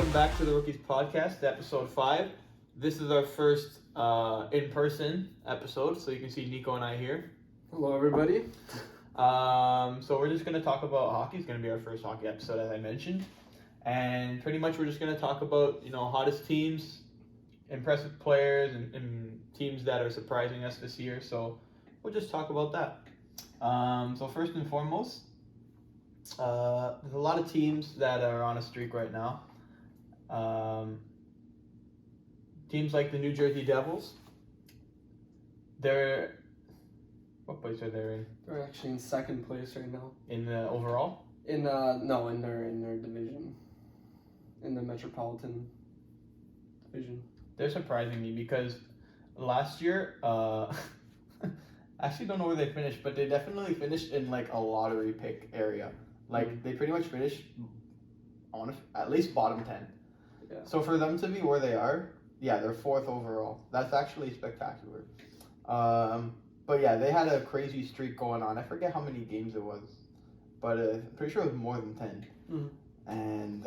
welcome back to the Rookies Podcast, episode 5. This is our first in-person episode, so you can see Nico and I here. Hello, everybody. So we're just going to talk about hockey. It's going to be our first hockey episode, as I mentioned. And pretty much we're just going to talk about, hottest teams, impressive players, and teams that are surprising us this year. So we'll just talk about that. So first and foremost, there's a lot of teams that are on a streak right now. Teams like the New Jersey Devils. What place are they in? They're actually in second place right now. In the overall? In their division, in the Metropolitan Division. They're surprising me because last year, I actually don't know where they finished, but they definitely finished in like a lottery pick area. Like they pretty much finished on at least bottom 10. Yeah. So for them to be where they are, yeah, they're 4th overall. That's actually spectacular. But yeah, they had a crazy streak going on. I forget how many games it was, but I'm pretty sure it was more than 10. Mm-hmm. And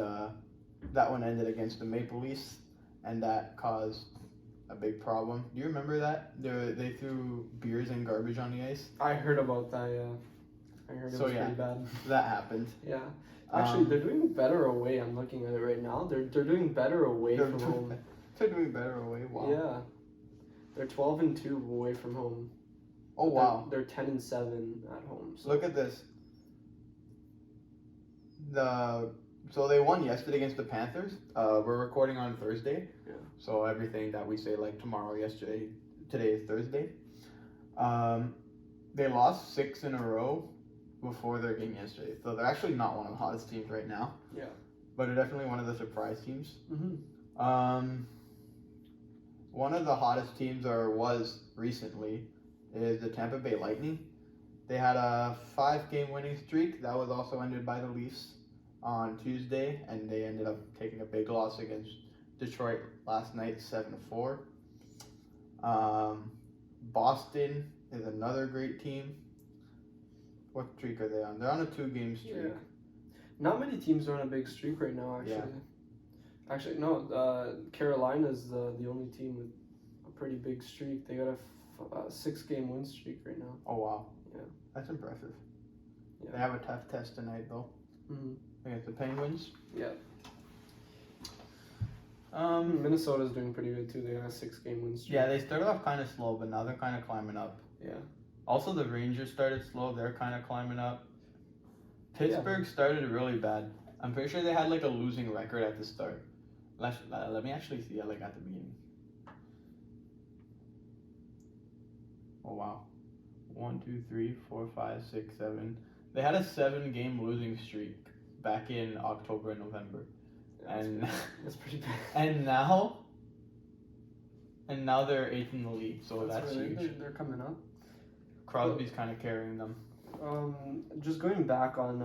that one ended against the Maple Leafs, and that caused a big problem. Do you remember that? They threw beers and garbage on the ice? I heard about that, yeah. I heard it was pretty bad. That happened. Yeah. Actually, they're doing better away. I'm looking at it right now. They're doing better away from home. They're doing better away. Wow. Yeah. They're 12-2 away from home. Oh wow. They're 10-7 at home. So. Look at this. So they won yesterday against the Panthers. We're recording on Thursday. Yeah. So everything that we say like tomorrow, yesterday, today is Thursday. They lost 6 in a row before their game yesterday. So they're actually not one of the hottest teams right now. Yeah. But they're definitely one of the surprise teams. Mm-hmm. One of the hottest teams, or was recently, is the Tampa Bay Lightning. They had a 5-game winning streak. That was also ended by the Leafs on Tuesday, and they ended up taking a big loss against Detroit last night, 7-4. Boston is another great team. What streak are they on? They're on a 2-game streak. Yeah. Not many teams are on a big streak right now, actually. Yeah. Actually, no. Carolina's the only team with a pretty big streak. They got a 6-game win streak right now. Oh, wow. Yeah. That's impressive. Yeah. They have a tough test tonight, though. Mm-hmm. Against the Penguins. Yeah. Minnesota's doing pretty good, too. They got a 6-game win streak. Yeah, they started off kind of slow, but now they're kind of climbing up. Yeah. Also, the Rangers started slow. They're kind of climbing up. Pittsburgh started really bad. I'm pretty sure they had like a losing record at the start. Let me actually see it like at the beginning. Oh, wow. 1, 2, 3, 4, 5, 6, 7. They had a 7-game losing streak back in October and November. Yeah, that's pretty bad. And now they're 8th in the league, so that's really, huge. they're coming up. Crosby's kind of carrying them. Just going back on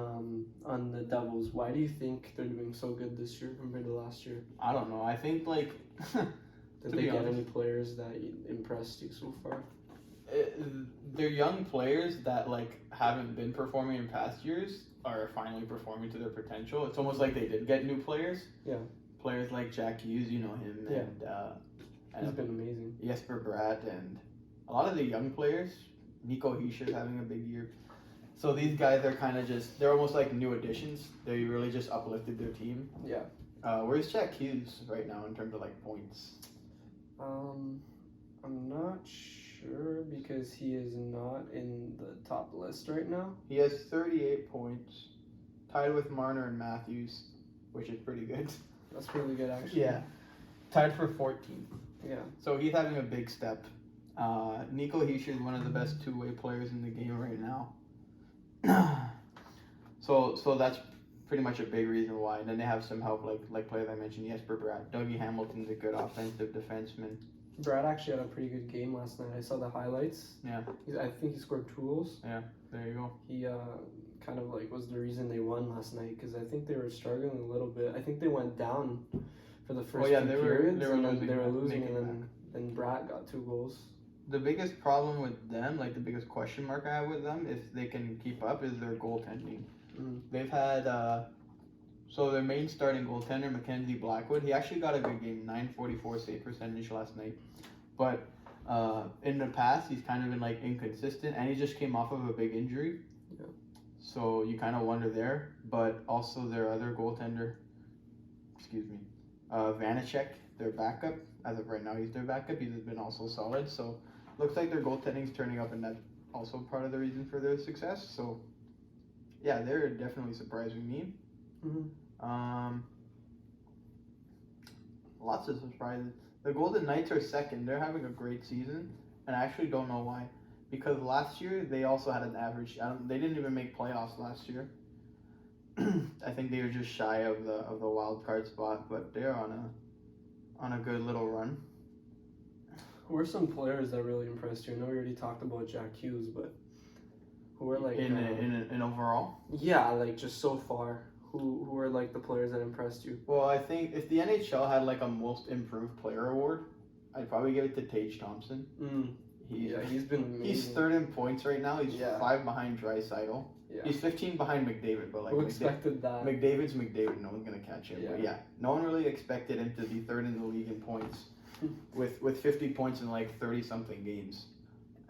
the Devils, why do you think they're doing so good this year compared to last year? I don't know. I think like did they get any players that impressed you so far? They're young players that like haven't been performing in past years are finally performing to their potential. It's almost like they did get new players. Yeah. Players like Jack Hughes, you know him, and he's been amazing. Jesper Bratt, and a lot of the young players. Nico Hischier having a big year. So these guys are kind of they're almost like new additions. They really just uplifted their team. Yeah. Where's Jack Hughes right now in terms of like points? I'm not sure because he is not in the top list right now. He has 38 points, tied with Marner and Matthews, which is pretty good. That's really good, actually. Yeah. Tied for 14th. Yeah. So he's having a big step. Nico Hischier is one of the best two-way players in the game right now. So that's pretty much a big reason why. And then they have some help, like players I mentioned, Jesper Bratt. Dougie Hamilton's a good offensive defenseman. Brad actually had a pretty good game last night. I saw the highlights. Yeah. I think he scored 2 goals. Yeah, there you go. He kind of like was the reason they won last night because I think they were struggling a little bit. I think they went down for the first few periods. They were losing, and then Brad got 2 goals. The biggest problem with them, like the biggest question mark I have with them, if they can keep up, is their goaltending. They've had So their main starting goaltender, Mackenzie Blackwood, he actually got a good game, 944 save percentage last night. But in the past, he's kind of been like inconsistent, and he just came off of a big injury. Yeah. So you kind of wonder there. But also their other goaltender, Vanacek, their backup. As of right now, he's their backup. He's been also solid. So looks like their goaltending's turning up, and that's also part of the reason for their success. So yeah, they're definitely surprising me. Mm-hmm. Lots of surprises. The Golden Knights are second. They're having a great season, and I actually don't know why. Because last year they also had an average. They didn't even make playoffs last year. I think they were just shy of the wild card spot, but they're on a good little run. Who are some players that really impressed you? I know we already talked about Jack Hughes, but who are like in overall? Yeah, like just so far. Who are like the players that impressed you? Well, I think if the NHL had like a most improved player award, I'd probably give it to Tage Thompson. He's been amazing. He's third in points right now. He's 5 behind Draisaitl. Yeah. He's 15 behind McDavid, but like who expected that? McDavid's McDavid. No one's gonna catch him. But no one really expected him to be third in the league in points, with 50 points in like 30 something games,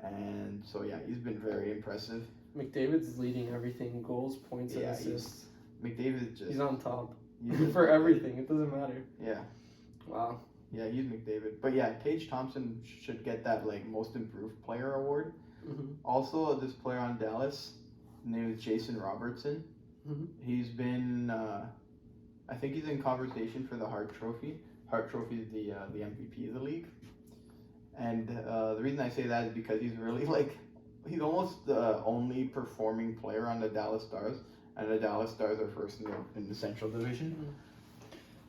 and so he's been very impressive. McDavid's leading everything: goals, points, and assists. McDavid's just... He's on top for everything. It doesn't matter. Yeah. Wow. Yeah, he's McDavid. But yeah, Tage Thompson should get that like most improved player award. Mm-hmm. Also, this player on Dallas, named Jason Robertson. Mm-hmm. He's been, I think he's in conversation for the Hart Trophy. Hart Trophy is the MVP of the league. And the reason I say that is because he's really he's almost the only performing player on the Dallas Stars. And the Dallas Stars are first in the Central Division. Mm-hmm.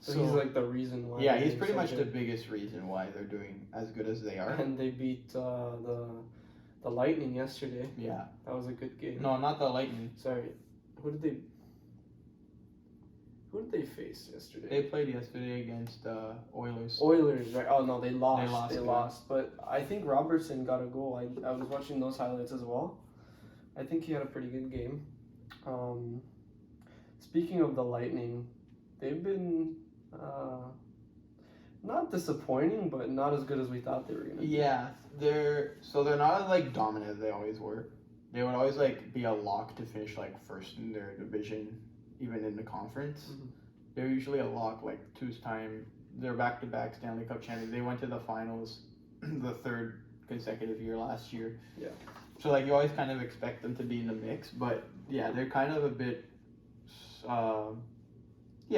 So he's like the reason why. Yeah, he's pretty much the biggest reason why they're doing as good as they are. And they beat the Lightning yesterday. Yeah. That was a good game. No, not the Lightning. Sorry. Who did they face yesterday? They played yesterday against Oilers. Oilers, right? Oh no, they lost. They lost. But I think Robertson got a goal. I was watching those highlights as well. I think he had a pretty good game. Speaking of the Lightning, they've been not disappointing, but not as good as we thought they were gonna be. Yeah, they're not as like dominant as they always were. They would always like be a lock to finish like first in their division, even in the conference. Mm-hmm. They're usually a lock like 2's time. They're back-to-back Stanley Cup champions. They went to the finals the third consecutive year last year. Yeah. So like you always kind of expect them to be in the mix, but yeah, they're kind of a bit.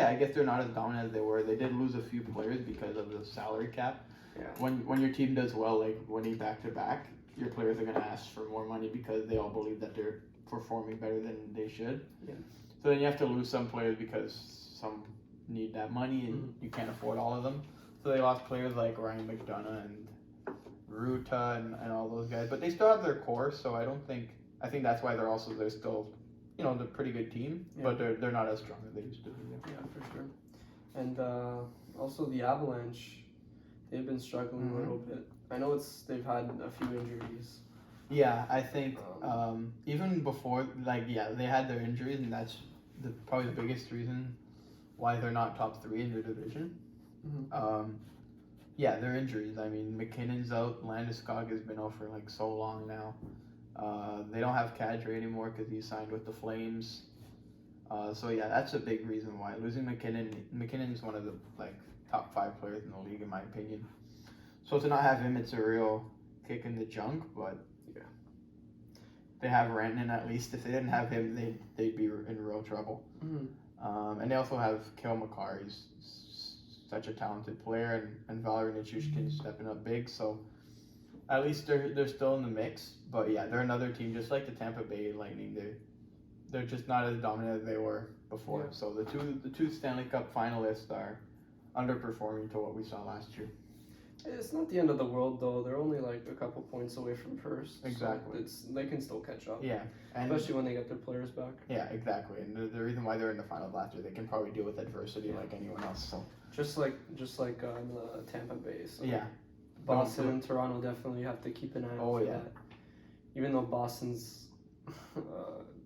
I guess they're not as dominant as they were. They did lose a few players because of the salary cap. Yeah. When your team does well, like winning back-to-back, your players are gonna ask for more money because they all believe that they're performing better than they should. Yeah. So then you have to lose some players because some need that money and you can't afford all of them. So they lost players like Ryan McDonough and Ruta and all those guys, but they still have their core. So I think that's why they're still, they're a pretty good team, but they're not as strong as they used to be. Yeah, for sure. And also the Avalanche, they've been struggling a little bit. I know they've had a few injuries. Yeah, I think even before, they had their injuries, and that's probably the biggest reason why they're not top 3 in their division. Mm-hmm. Their injuries. I mean, McKinnon's out. Landeskog has been out for so long now. They don't have Kadri anymore because he signed with the Flames. That's a big reason why losing McKinnon. McKinnon is one of the top 5 players in the league, in my opinion. So to not have him, it's a real kick in the junk. But they have Rantanen at least. If they didn't have him, they'd be in real trouble. Mm-hmm. And they also have Kale McCarr. He's such a talented player, and Valeri Nichushkin stepping up big. So at least they're still in the mix. But yeah, they're another team just like the Tampa Bay Lightning. They're just not as dominant as they were before. Yeah. So the two Stanley Cup finalists are underperforming to what we saw last year. It's not the end of the world though. They're only a couple points away from first. Exactly. So they can still catch up. Yeah. And especially when they get their players back. Yeah, exactly. And the reason why they're in the finals last year, they can probably deal with adversity like anyone else. So just like the Tampa Bay. So yeah. Boston and Toronto definitely have to keep an eye out for that. Even though Boston's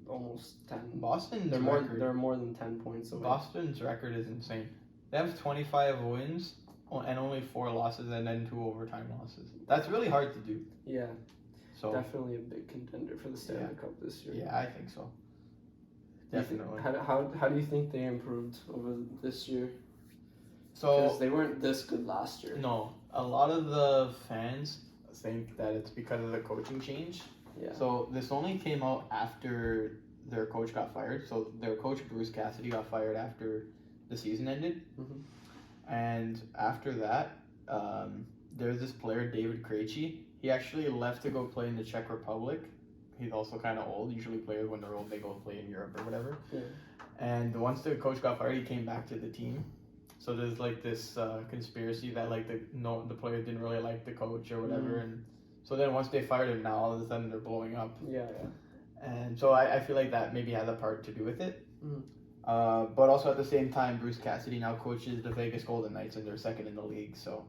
almost 10. Boston's they're record. They're more than 10 points away. Boston's record is insane. They have 25 wins and only 4 losses, and then 2 overtime losses. That's really hard to do. Yeah. So definitely a big contender for the Stanley Cup this year. Yeah, I think so. Definitely. How do you think they improved over this year? So because they weren't this good last year. No, a lot of the fans think that it's because of the coaching change. Yeah. So this only came out after their coach got fired. So their coach Bruce Cassidy got fired after the season ended, and after that, there's this player David Krejci. He actually left to go play in the Czech Republic. He's also kind of old. Usually players when they're old they go play in Europe or whatever. Yeah. And once the coach got fired, he came back to the team. So there's like this conspiracy that like the players didn't really like the coach or whatever, and so then once they fired him, now all of a sudden they're blowing up. Yeah. And so I feel like that maybe has a part to do with it. But also at the same time, Bruce Cassidy now coaches the Vegas Golden Knights and they're second in the league. So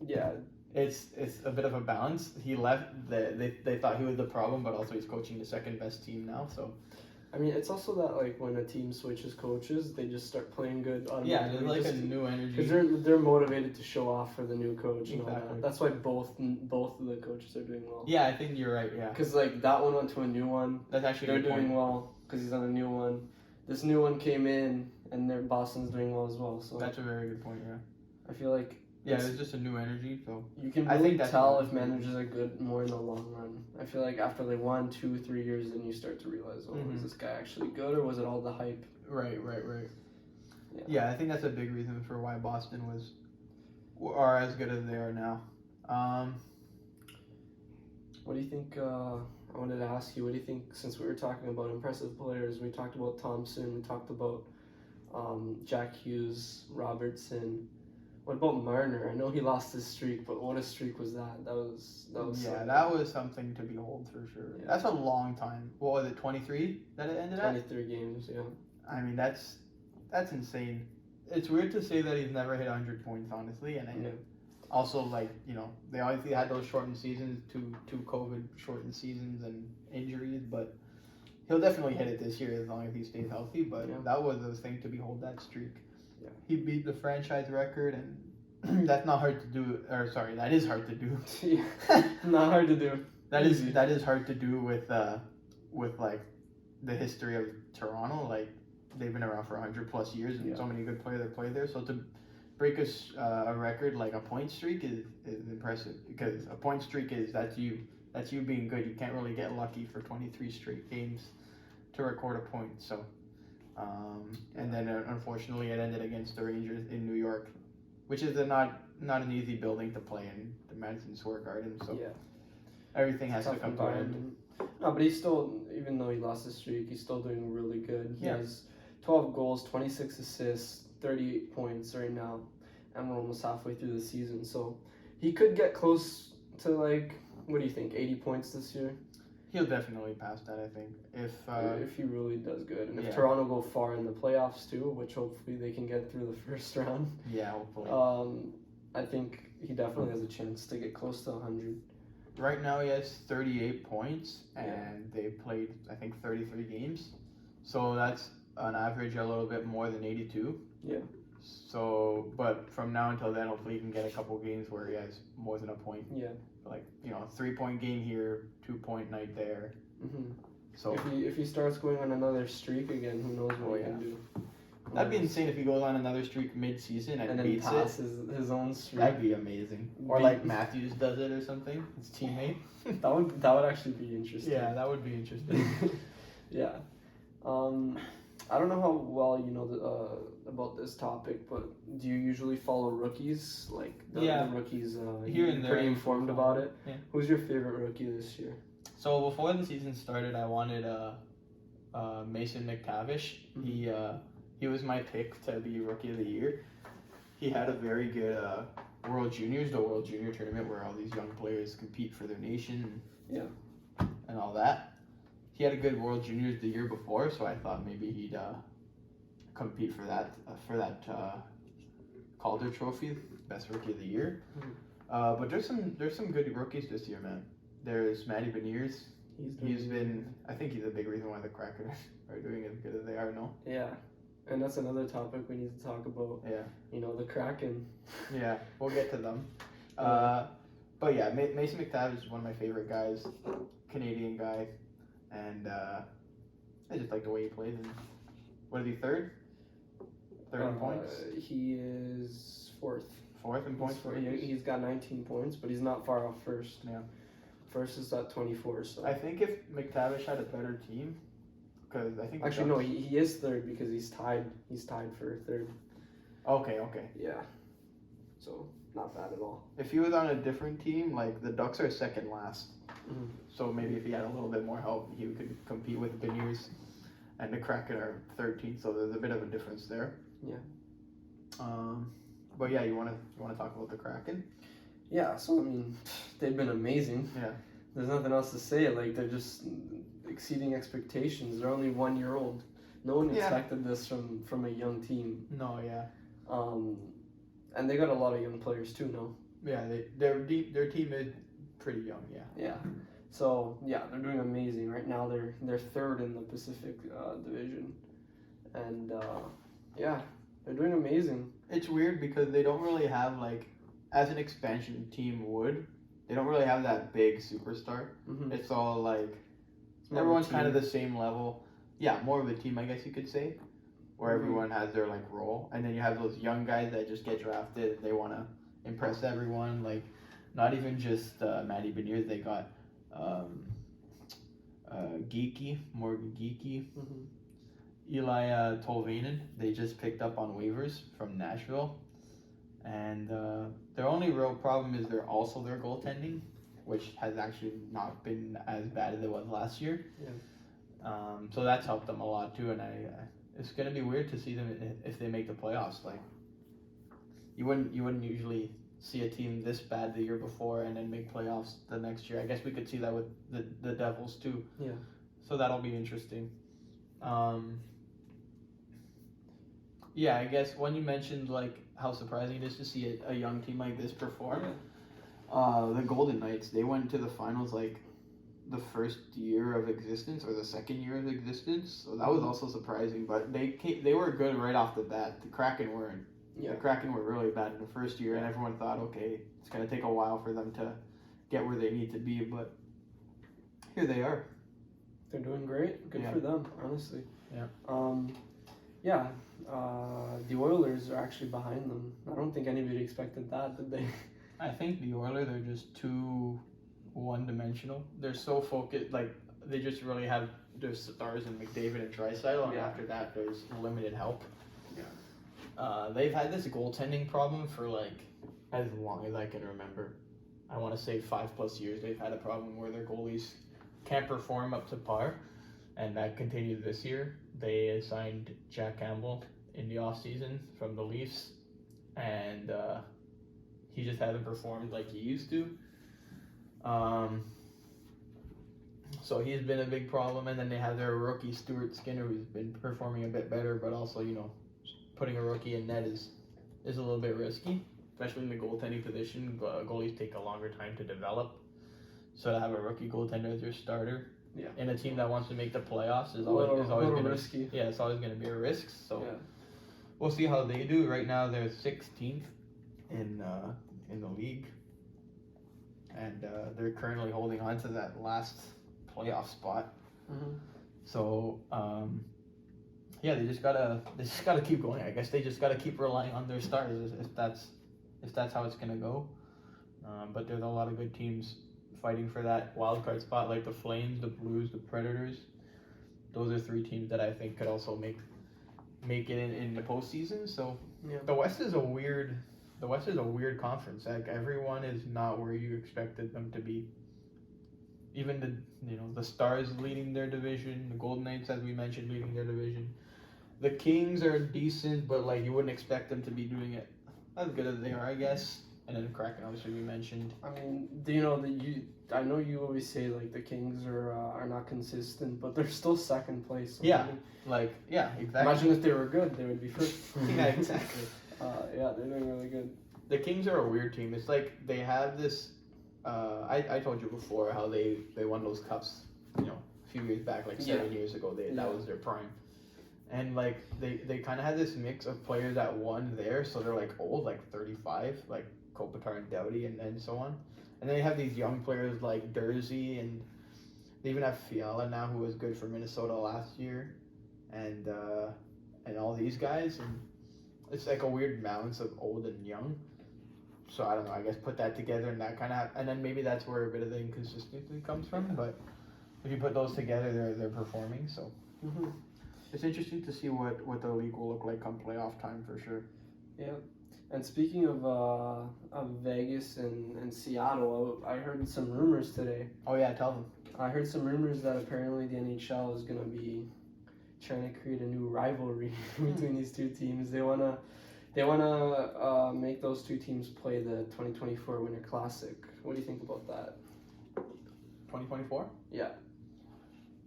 yeah, it's a bit of a balance. He left. They thought he was the problem, but also he's coaching the second best team now. So. I mean, it's also that like when a team switches coaches, they just start playing good. Yeah, there's like a new energy. Because they're motivated to show off for the new coach. Exactly. And all that. That's why both of the coaches are doing well. Yeah, I think you're right. Yeah. Because like that one went to a new one. That's actually they're doing well because he's on a new one. This new one came in and their Boston's doing well as well. So that's a very good point. Yeah. I feel like. Yeah, there's just a new energy, so you can really tell if managers are good more in the long run. I feel like after like 1, 2, 3 years, then you start to realize, is this guy actually good or was it all the hype? Right. Yeah, I think that's a big reason for why Boston are as good as they are now. What do you think? I wanted to ask you, what do you think? Since we were talking about impressive players, we talked about Thompson, we talked about Jack Hughes, Robertson. What about Marner? I know he lost his streak, but what a streak was that? That was yeah, that was something to behold for sure. Yeah. That's a long time. What was it, 23 that it ended 23 games, yeah. I mean, that's insane. It's weird to say that he's never hit 100 points, honestly, and also like they obviously had those shortened seasons, two COVID shortened seasons and injuries, but he'll definitely hit it this year as long as he stays healthy. But that was a thing to behold, that streak. Yeah. He beat the franchise record, and that's not hard to do. Or sorry, that is hard to do. Yeah, not hard to do. That is hard to do with like the history of Toronto. Like they've been around for 100+ years, and so many good players that play there. So to break a record like a point streak is impressive, because a point streak that's you being good. You can't really get lucky for 23 straight games to record a point. So. And then unfortunately it ended against the Rangers in New York, which is not an easy building to play in, the Madison Square Garden. So everything has to come to an end. No, but he's still, even though he lost his streak, he's still doing really good. He has 12 goals, 26 assists, 38 points right now, and we're almost halfway through the season. So he could get close to like, what do you think, 80 points this year? He'll definitely pass that, I think. If he really does good. And if Toronto go far in the playoffs too, which hopefully they can get through the first round. Yeah, hopefully. I think he definitely has a chance to get close to 100. Right now he has 38 points, and they played, I think, 33 games. So that's an average a little bit more than 82. Yeah. So, but from now until then, hopefully he can get a couple games where he has more than a point. Yeah. Like, 3-point game here, 2-point night there. Mm-hmm. So if he starts going on another streak again, who knows what he can do. That'd be insane if he goes on another streak mid-season and beats then passes his own streak. That'd be amazing. Or like Matthews does it or something. His teammate. that would actually be interesting. Yeah, that would be interesting. Yeah. I don't know how well you know about this topic, but do you usually follow rookies? Like the rookies, here and there. Pretty informed about it. Yeah. Who's your favorite rookie this year? So before the season started, I wanted Mason McTavish. Mm-hmm. He was my pick to be Rookie of the Year. He had a very good World Juniors, the World Junior tournament where all these young players compete for their nation. And all that. He had a good World Juniors the year before, so I thought maybe he'd compete for that Calder Trophy, Best Rookie of the Year. But there's some good rookies this year, man. There's Matty Beniers. I think he's a big reason why the Kraken are doing as good as they are. No. Yeah, and that's another topic we need to talk about. Yeah. The Kraken. Yeah, we'll get to them. Yeah. But yeah, Mason McTavish is one of my favorite guys, Canadian guy, and I just like the way he plays. And what is he, third? Third in points? He is fourth. Fourth in points for He's got 19 points, but he's not far off first. Yeah. First is at 24. So I think if McTavish had a better team, because I think actually no, he is third because he's tied. He's tied for third. Okay. Yeah. So not bad at all. If he was on a different team, like the Ducks are second last. Mm-hmm. So maybe if he had a little bit more help, he could compete with Beniers, and the Kraken are 13th. So there's a bit of a difference there. Yeah. But yeah, you want to talk about the Kraken? Yeah. So I mean, they've been amazing. Yeah. There's nothing else to say. Like they're just exceeding expectations. They're only 1 year old. No one expected this from a young team. No. Yeah. And they got a lot of young players too. No. Yeah. Their team is pretty young. Yeah. Yeah. So yeah, they're doing amazing right now. They're third in the Pacific Division, and yeah, they're doing amazing. It's weird because they don't really have as an expansion team would. They don't really have that big superstar. Mm-hmm. It's all everyone's kind of the same level. Yeah, more of a team, I guess you could say, where everyone has their role, and then you have those young guys that just get drafted. They want to impress everyone. Not even just Matty Beniers. They got Morgan Geeky, Eli Tolvanen. They just picked up on waivers from Nashville, and their only real problem is their goaltending, which has actually not been as bad as it was last year. Yeah. So that's helped them a lot too, and it's gonna be weird to see them if they make the playoffs. You wouldn't usually see a team this bad the year before and then make playoffs the next year. I guess we could see that with the Devils too. Yeah. So that'll be interesting. Yeah, I guess when you mentioned how surprising it is to see a young team like this perform, the Golden Knights, they went to the finals the first year of existence or the second year of existence, so that was also surprising. But they were good right off the bat. The Kraken weren't. Yeah. The Kraken were really bad in the first year, and everyone thought, okay, it's going to take a while for them to get where they need to be, but here they are. They're doing great. Good for them, honestly. Yeah. The Oilers are actually behind them. I don't think anybody expected that, did they? I think the Oilers are just too one-dimensional. They're so focused, they just really have their stars in McDavid and Draisaitl, and after that, there's limited help. They've had this goaltending problem for as long as I can remember. I want to say 5+ years. They've had a problem where their goalies can't perform up to par, and that continued this year. They signed Jack Campbell in the offseason from the Leafs, and he just hasn't performed like he used to. So he's been a big problem, and then they have their rookie Stuart Skinner, who's been performing a bit better, but also putting a rookie in net is a little bit risky, especially in the goaltending position. Goalies take a longer time to develop, so to have a rookie goaltender as your starter in a team that wants to make the playoffs is always going to risky. Yeah, it's always going to be a risk. So we'll see how they do. Right now they're 16th in the league, and they're currently holding on to that last playoff spot. Mm-hmm. So. Yeah, they just gotta keep going. I guess they just gotta keep relying on their stars if that's how it's gonna go. But there's a lot of good teams fighting for that wild card spot, like the Flames, the Blues, the Predators. Those are 3 teams that I think could also make it in the postseason. So the West is a weird conference. Everyone is not where you expected them to be. Even the Stars leading their division, the Golden Knights, as we mentioned, leading their division. The Kings are decent, but you wouldn't expect them to be doing it as good as they are, I guess. And then the Kraken, obviously, we mentioned. I mean, do you know that I know you always say the Kings are not consistent, but they're still second place. So exactly. Imagine if they were good, they would be first. Yeah, exactly. They're doing really good. The Kings are a weird team. It's they have this. I told you before how they won those cups few years back, like Yeah. 7 years ago. Yeah. That was their prime. And like they kind of had this mix of players that won there, so they're like old, like 35, like Kopitar and Doughty, and so on. And then you have these young players like Dursey, and they even have Fiala now, who was good for Minnesota last year, and all these guys, and it's like a weird balance of old and young. So I don't know. I guess put that together, and that kind of, and then maybe that's where a bit of the inconsistency comes from. But if you put those together, they're performing. So. Mm-hmm. It's interesting to see what the league will look like come playoff time for sure. Yeah, and speaking of Vegas and Seattle, I heard some rumors today. Oh yeah, tell them. I heard some rumors that apparently the NHL is gonna be trying to create a new rivalry between these two teams. They wanna make those two teams play the 2024 Winter Classic. What do you think about that? 2024? Yeah.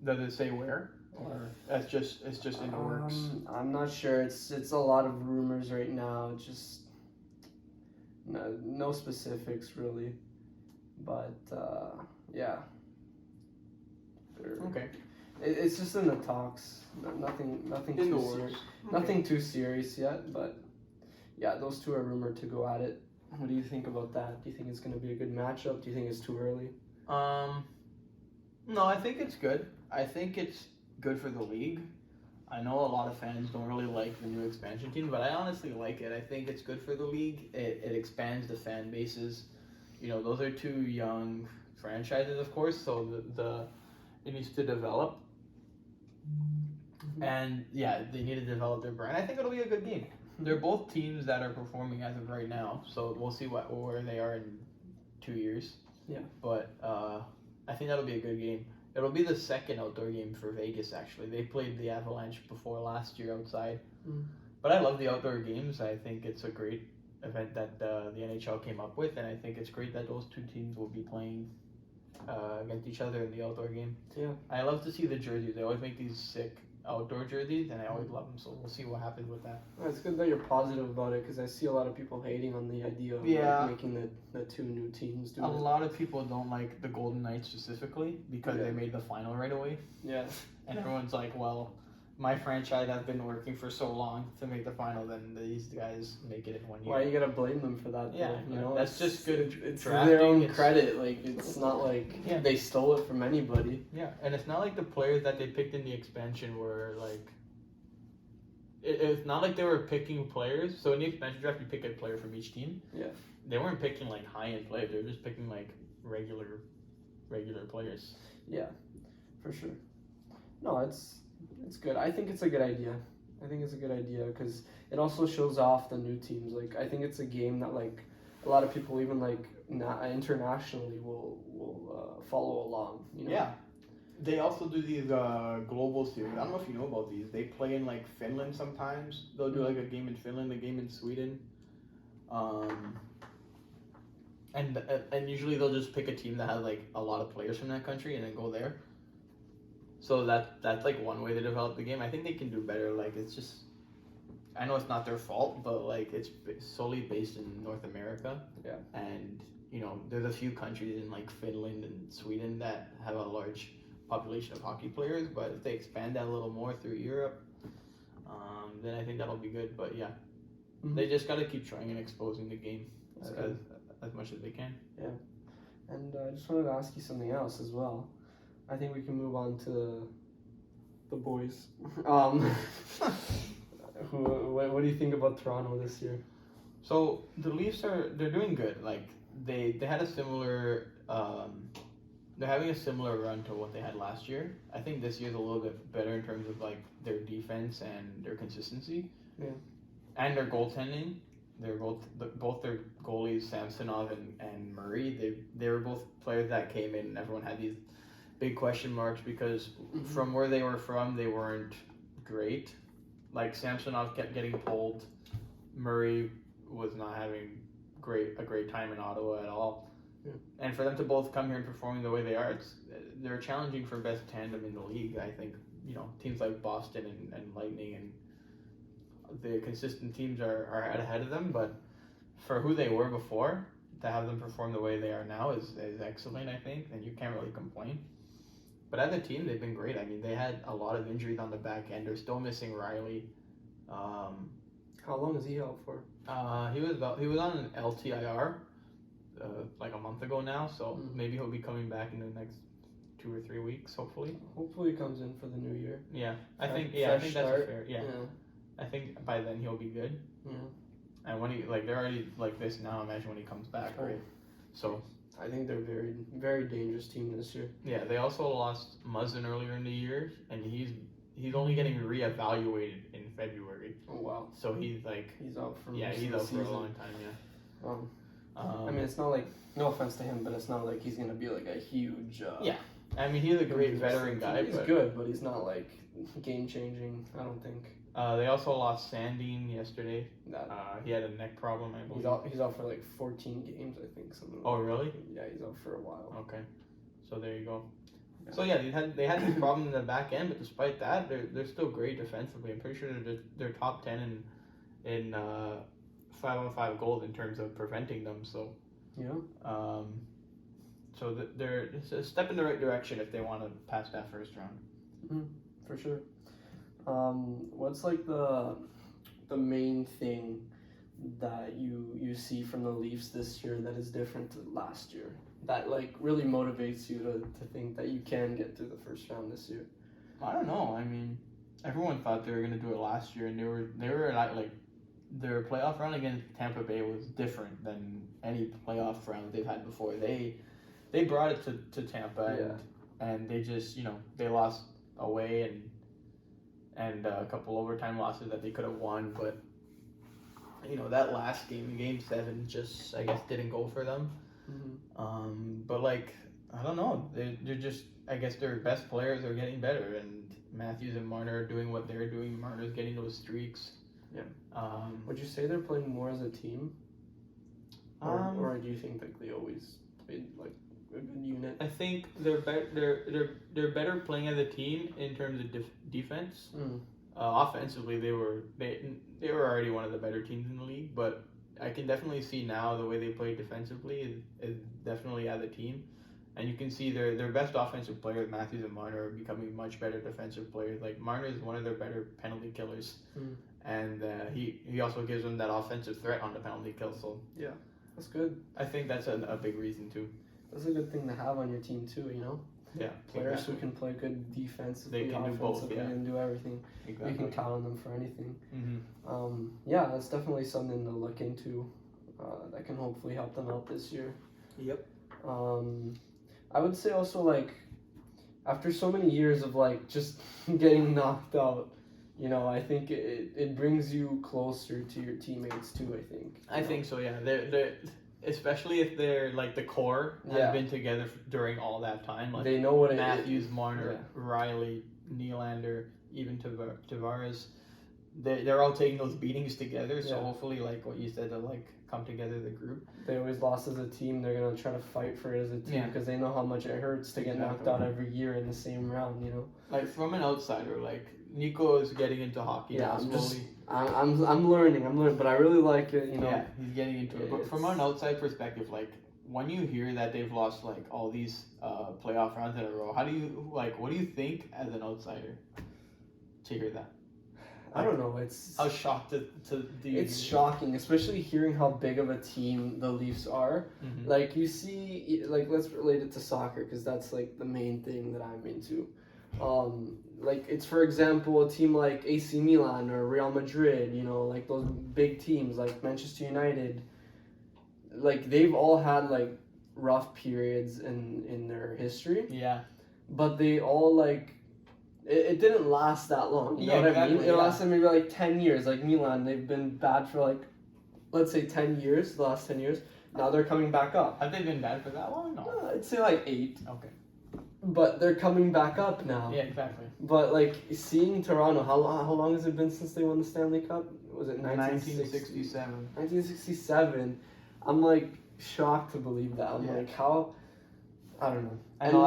Does it say where? Or it's just in the works. I'm not sure. It's a lot of rumors right now. Just no specifics really, but yeah. Okay. It's just in the talks. Nothing In the too works. serious. Nothing too serious yet, but yeah, those two are rumored to go at it. What do you think about that? Do you think it's going to be a good matchup? Do you think it's too early? No, I think it's good. I think it's good for the league. I know a lot of fans don't really like the new expansion team, but I honestly like it. I think it's good for the league. It expands the fan bases. You know, those are two young franchises, of course, so it needs to develop. And yeah, they need to develop their brand. I think it'll be a good game. They're both teams that are performing as of right now, so we'll see where they are in 2 years. Yeah. But I think that'll be a good game. It'll be the second outdoor game for Vegas, actually. They played the Avalanche before last year outside. Mm. But I love the outdoor games. I think it's a great event that the NHL came up with, and I think it's great that those two teams will be playing against each other in the outdoor game. Yeah. I love to see the jerseys. They always make these sick outdoor jerseys, and I always love them, so we'll see what happens with that. Well, it's good that you're positive about it because I see a lot of people hating on the idea of Yeah. making the two new teams do A it. lot of people don't like the Golden Knights specifically because Yeah. they made the final right away. Yeah. And everyone's like, well, my franchise has been working for so long to make the final, then these guys make it in 1 year. Why you gotta blame them for that? Yeah, though, you know, that's just good It's drafting. their own It's- credit. Like it's not like Yeah. they stole it from anybody. Yeah, and it's not like the players that they picked in the expansion were like. It's not like they were picking players. So in the expansion draft, you pick a player from each team. Yeah. They weren't picking like high-end players. They were just picking like regular players. Yeah, for sure. No, it's good. I think it's a good idea. I think it's a good idea because it also shows off the new teams. Like I think it's a game that like a lot of people even like internationally will follow along. You know? Yeah. They also do these global series. I don't know if you know about these. They play in like Finland sometimes. They'll do like a game in Finland, a game in Sweden. And usually they'll just pick a team that has like a lot of players from that country and then go there. So that's like one way to develop the game. I think they can do better. Like it's just, I know it's not their fault, but like it's solely based in North America. Yeah. And you know, there's a few countries in like Finland and Sweden that have a large population of hockey players, but if they expand that a little more through Europe, then I think that'll be good. But yeah, they just got to keep trying and exposing the game as much as they can. Yeah, and I just wanted to ask you something else as well. I think we can move on to the boys. What do you think about Toronto this year? So the Leafs they're doing good. Like they had a similar. They're having a similar run to what they had last year. I think this year's a little bit better in terms of like their defense and their consistency. Yeah. And their goaltending. They're both their goalies, Samsonov and Murray. They were both players that came in and everyone had these big question marks because from where they were from, they weren't great. Like Samsonov kept getting pulled. Murray was not having a great time in Ottawa at all. Yeah. And for them to both come here and performing the way they are, they're challenging for best tandem in the league. I think teams like Boston and Lightning and the consistent teams are ahead of them. But for who they were before, to have them perform the way they are now is excellent. I think, and you can't really complain. But as a team, they've been great. I mean, they had a lot of injuries on the back end. They're still missing Riley. How long is he out for? He was on an LTIR like a month ago now, so maybe he'll be coming back in the next 2 or 3 weeks, hopefully. Hopefully he comes in for the new year. Yeah, I think that's fair. Yeah. I think by then he'll be good. Yeah. And when he they're already like this now, imagine when he comes back, right? So I think they're a very, very dangerous team this year. yeah, they also lost Muzzin earlier in the year, and he's only getting reevaluated in February. Oh wow! So he's out for he's out for a long time. Yeah. I mean, it's not like, no offense to him, but it's not like he's gonna be like a huge. Yeah, I mean he's a great veteran guy. He's good, but he's not like game changing. I don't think. They also lost Sandine yesterday. He had a neck problem, I believe. He's out for like 14 games, I think. Something. Oh really? Yeah, he's out for a while. Okay, so there you go. Yeah. So yeah, they had this problem in the back end, but despite that, they're still great defensively. I'm pretty sure they're top 10 in 5-on-5 goals in terms of preventing them. So yeah. So it's a step in the right direction if they want to pass that first round. For sure. What's like the main thing that you see from the Leafs this year that is different to last year, that like really motivates you to think that you can get through the first round this year? I don't know. I mean, everyone thought they were gonna do it last year, and they were like their playoff run against Tampa Bay was different than any playoff round they've had before. They brought it to Tampa, and they just they lost away and a couple overtime losses that they could have won, but that last game, Game 7, just I guess didn't go for them. But like I don't know, they're just, I guess their best players are getting better, and Matthews and Marner are doing what they're doing. Marner's getting those streaks. Yeah. Would you say they're playing more as a team, or do you think like they always played like a good unit? I think they're better playing as a team in terms of defense. Offensively, they were already one of the better teams in the league, but I can definitely see now the way they play defensively is definitely as a team, and you can see their best offensive players, Matthews and Marner, are becoming much better defensive players. Like Marner is one of their better penalty killers, and he also gives them that offensive threat on the penalty kill. So yeah, that's good. I think that's a big reason too. That's a good thing to have on your team too, Yeah, players exactly. who can play good defensively, They can do offensively, both, yeah. and do everything. Exactly. You can count on them for anything. Yeah, that's definitely something to look into. That can hopefully help them out this year. Yep. I would say also like after so many years of like just getting knocked out, I think it brings you closer to your teammates too. I think So. Yeah, they're especially if they're like the core has been together during all that time. Like they know what Matthews, Marner, Riley, Nylander, even Tavares. They're all taking those beatings together. So hopefully, like what you said, they'll like come together as a group. They always lost as a team. They're gonna try to fight for it as a team because they know how much it hurts to get knocked out every year in the same round. Like from an outsider, like Nico is getting into hockey now slowly. I'm learning, but I really like it. Yeah, he's getting into it. But from an outside perspective, like when you hear that they've lost like all these playoff rounds in a row, what do you think as an outsider to hear that? I don't know. It's how shocked to it's shocking, especially hearing how big of a team the Leafs are. Like you see, like let's relate it to soccer because that's like the main thing that I'm into. Like it's, for example, a team like AC Milan or Real Madrid, like those big teams like Manchester United, like they've all had like rough periods in their history. Yeah. But they all like, it didn't last that long. You know what I mean? It lasted maybe like 10 years. Like Milan, they've been bad for like, let's say 10 years, the last 10 years. Now they're coming back up. Have they been bad for that long? No. I'd say like 8. Okay. But they're coming back up now. Yeah, exactly. But like seeing Toronto, how long has it been since they won the Stanley Cup? Was it 1967? 1967. I'm like shocked to believe that. I'm like, how? I don't know. And the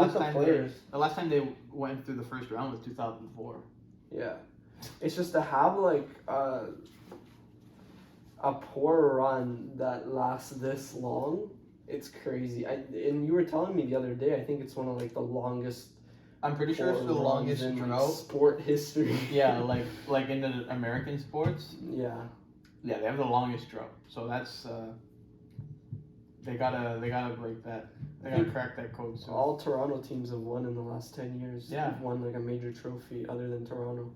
last time they went through the first round was 2004. Yeah, it's just to have like a poor run that lasts this long. It's crazy. And you were telling me the other day, I think it's one of like the longest I'm pretty sure it's the longest in drought. sport history. Yeah, like in the American sports. Yeah. Yeah, they have the longest drought. So that's they gotta break that. They gotta crack that code soon. All Toronto teams have won in the last 10 years. Yeah. They've won like a major trophy other than Toronto.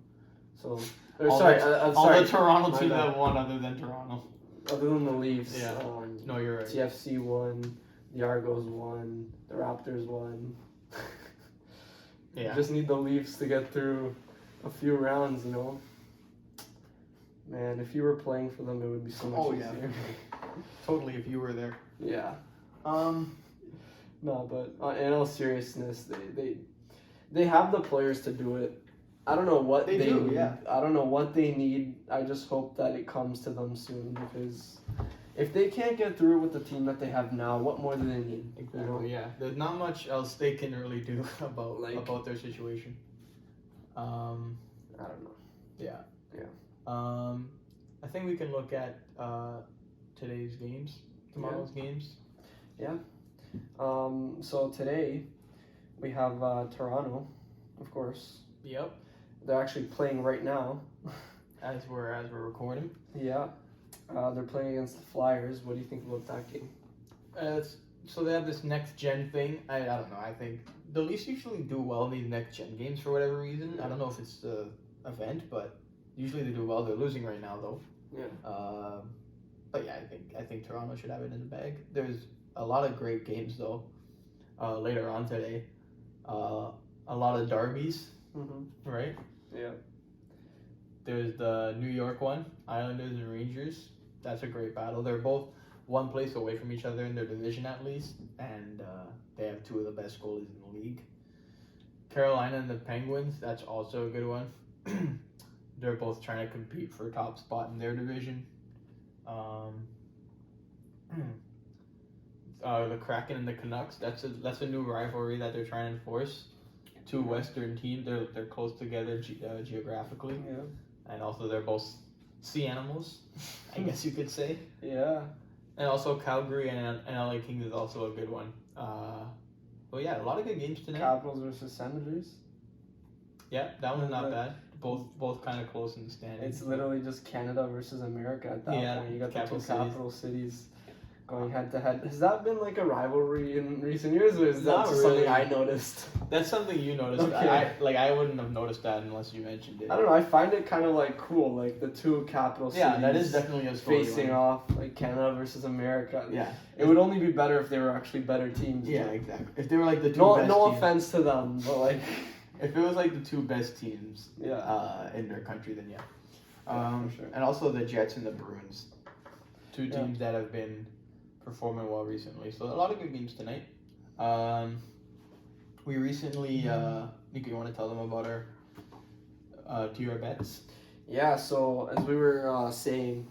So, All the Toronto teams have won other than Toronto. Other than the Leafs. Yeah. No, you're right. TFC won. The Argos won. The Raptors won. Yeah. Just need the Leafs to get through a few rounds, you know. Man, if you were playing for them, it would be so much easier. Totally, if you were there. Yeah. No, but in all seriousness, they have the players to do it. I don't know what they do, need. yeah. I don't know what they need. I just hope that it comes to them soon, because if they can't get through with the team that they have now, what more do they need? Exactly. You know? Yeah. There's not much else they can really do about their situation. I don't know. Yeah. Yeah. I think we can look at today's games, tomorrow's games. Yeah. So today we have Toronto, of course. Yep. They're actually playing right now. As we're recording. Yeah. They're playing against the Flyers. What do you think about that game? So they have this next gen thing. I don't know. I think the Leafs usually do well in these next gen games for whatever reason. I don't know if it's the event, but usually they do well. They're losing right now though. Yeah. But yeah, I think Toronto should have it in the bag. There's a lot of great games though. Later on today, a lot of derbies, right? Yeah. There's the New York one, Islanders and Rangers. That's a great battle. They're both one place away from each other in their division at least, and they have two of the best goalies in the league. Carolina and the Penguins. That's also a good one. They're both trying to compete for a top spot in their division. The Kraken and the Canucks. That's a new rivalry that they're trying to enforce. Two Western teams. They're close together geographically. Yeah. And also they're both sea animals, I guess you could say. Yeah. And also Calgary and LA Kings is also a good one. But yeah, a lot of good games tonight. Capitals versus Senators. Yeah, that one's not bad. Both kind of close in the standings. It's literally just Canada versus America at that point. You got the two capital cities going head to head. Has that been like a rivalry in recent years, or is that Not just really. something I noticed? That's something you noticed. Okay. I wouldn't have noticed that unless you mentioned it. I don't know. I find it kind of like cool, like the two capital cities. Yeah, that is definitely a story. Facing off, like Canada versus America. Yeah. It would only be better if they were actually better teams. Yeah, exactly. If they were like the two best No teams. offense to them, but like. If it was like the two best teams in their country, then yeah. For sure. And also the Jets and the Bruins. Two teams that have been performing well recently. So a lot of good games tonight. We recently, Nico, you want to tell them about our to your bets? Yeah, so as we were saying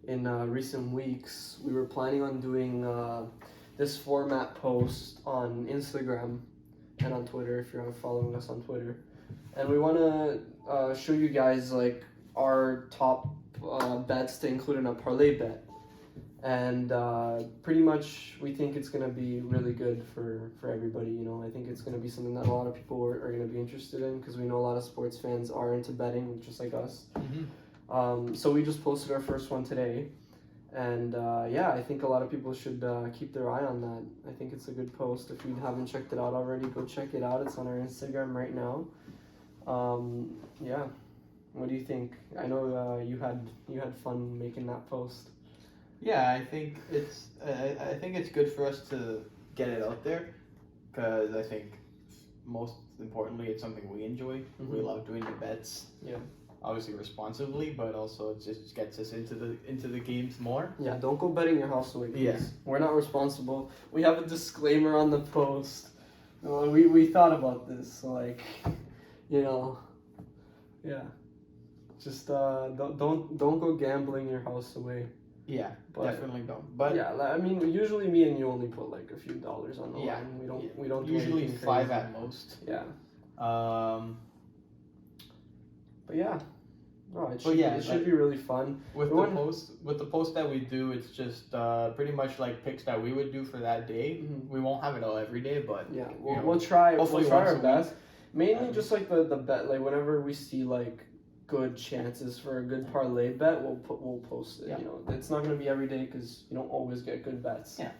in recent weeks, we were planning on doing this format post on Instagram and on Twitter if you're following us on Twitter. And we want to show you guys like our top bets to include in a parlay bet. And pretty much we think it's going to be really good for everybody, you know. I think it's going to be something that a lot of people are going to be interested in, because we know a lot of sports fans are into betting, just like us. So we just posted our first one today. And I think a lot of people should keep their eye on that. I think it's a good post. If you haven't checked it out already, go check it out. It's on our Instagram right now. What do you think? I know you had fun making that post. Yeah, I think it's good for us to get it out there, because I think most importantly it's something we enjoy. We love doing the bets. Yeah. Obviously responsibly, but also it just gets us into the games more. Yeah, don't go betting your house away, please. Yeah. We're not responsible. We have a disclaimer on the post. We thought about this, so like, you know, yeah. Just don't go gambling your house away. Yeah, but, definitely don't. But yeah, I mean, usually me and you only put like a few dollars on the line. We don't do usually anything 5 crazy. at most. Yeah. But yeah. No, it should be really fun. With the post that we do, it's just pretty much like picks that we would do for that day. We won't have it all every day, but yeah, we'll try our best. Mainly just like the bet, like whenever we see like good chances for a good parlay bet, we'll post it. Yeah. You know, it's not gonna be every day because you don't always get good bets. Yeah.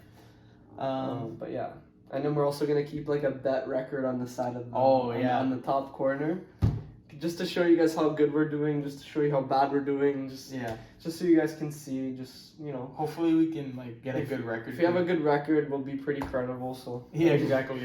But yeah, and then we're also gonna keep like a bet record on the side of the on the top corner, just to show you guys how good we're doing, just to show you how bad we're doing, just so you guys can see, just you know. Hopefully we can like get a good record. If we have a good record, we'll be pretty credible. So yeah, exactly.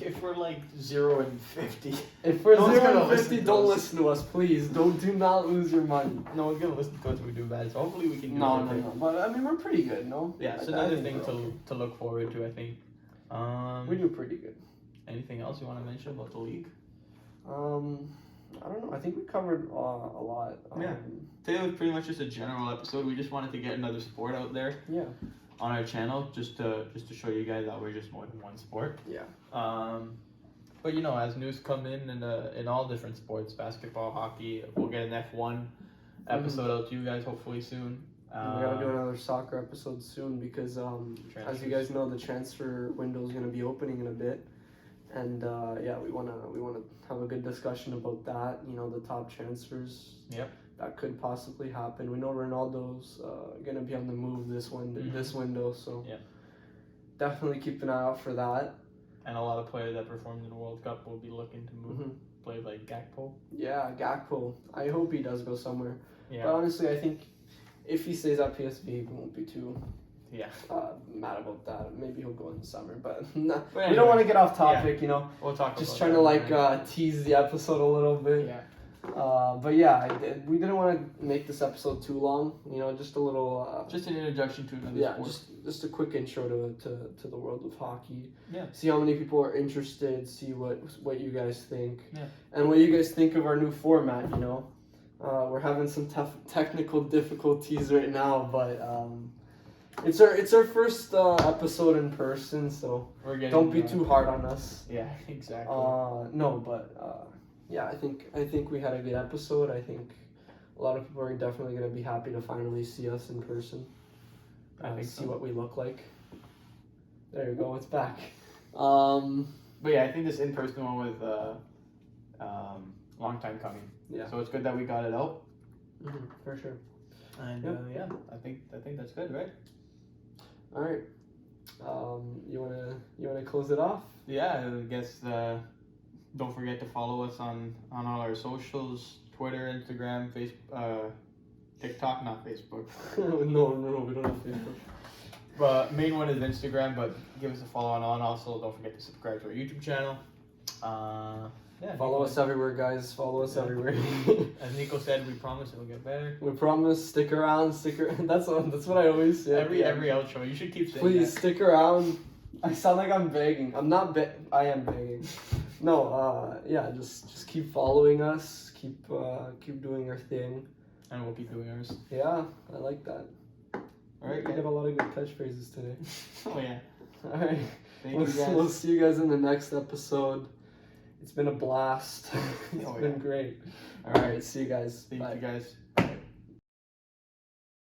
If we're like 0-50, if we're No one's gonna 0-50, listen to don't us. listen to us, please. Do not lose your money. no one's gonna listen to us if we do bad. So hopefully we can do No. something. But I mean, we're pretty good, no? Yeah, it's I another think thing we're okay. to look forward to, I think. We do pretty good. Anything else you want to mention about the league? I don't know. I think we covered a lot. Yeah. Today was pretty much just a general episode. We just wanted to get another sport out there. Yeah. On our channel, just to show you guys that we're just more than one sport. Yeah. But you know, as news come in all different sports, basketball, hockey, we'll get an F1 episode out to you guys hopefully soon. We gotta do another soccer episode soon because as you guys know, the transfer window is gonna be opening in a bit, and we wanna have a good discussion about that. You know, the top transfers. Yep. That could possibly happen. We know Ronaldo's gonna be on the move this window, so definitely keep an eye out for that. And a lot of players that performed in the World Cup will be looking to move. Play like Gakpo. Yeah, Gakpo. I hope he does go somewhere. Yeah. But honestly, I think if he stays at PSV, we won't be too mad about that. Maybe he'll go in the summer, but no, anyway, we don't want to get off topic. You know, we'll talk. Just about trying to that, tease the episode a little bit. Yeah. But yeah, we didn't want to make this episode too long. You know, just a little. Just an introduction to another sport. just a quick intro to the world of hockey. Yeah. See how many people are interested. See what you guys think. Yeah. And what you guys think of our new format. You know, we're having some technical difficulties right now, but it's our first episode in person, so don't be too hard on us. Yeah, exactly. Yeah, I think we had a good episode. I think a lot of people are definitely going to be happy to finally see us in person. I think see so. what we look like. There you go. It's back. But yeah, I think this in-person one was long time coming. Yeah. So it's good that we got it out. For sure. And I think that's good, right? All right. You wanna close it off? Yeah, I guess. Don't forget to follow us on all our socials: Twitter, Instagram, Facebook, TikTok, not Facebook. No, we don't have Facebook. But main one is Instagram. But give us a follow on. Also, don't forget to subscribe to our YouTube channel. Follow us everywhere, guys. Follow us everywhere. As Nico said, we promise it'll get better. We promise. Stick around. That's what I always say. Every outro, you should keep saying Please that. stick around. I sound like I'm begging. I'm not. I am begging. No. Just keep following us. Keep doing our thing. And we'll keep doing ours. Yeah, I like that. All right, we got a lot of good catchphrases today. Oh yeah. All right. Thank you guys. We'll see you guys in the next episode. It's been a blast. It's been great. All right. See you guys. Thank you guys.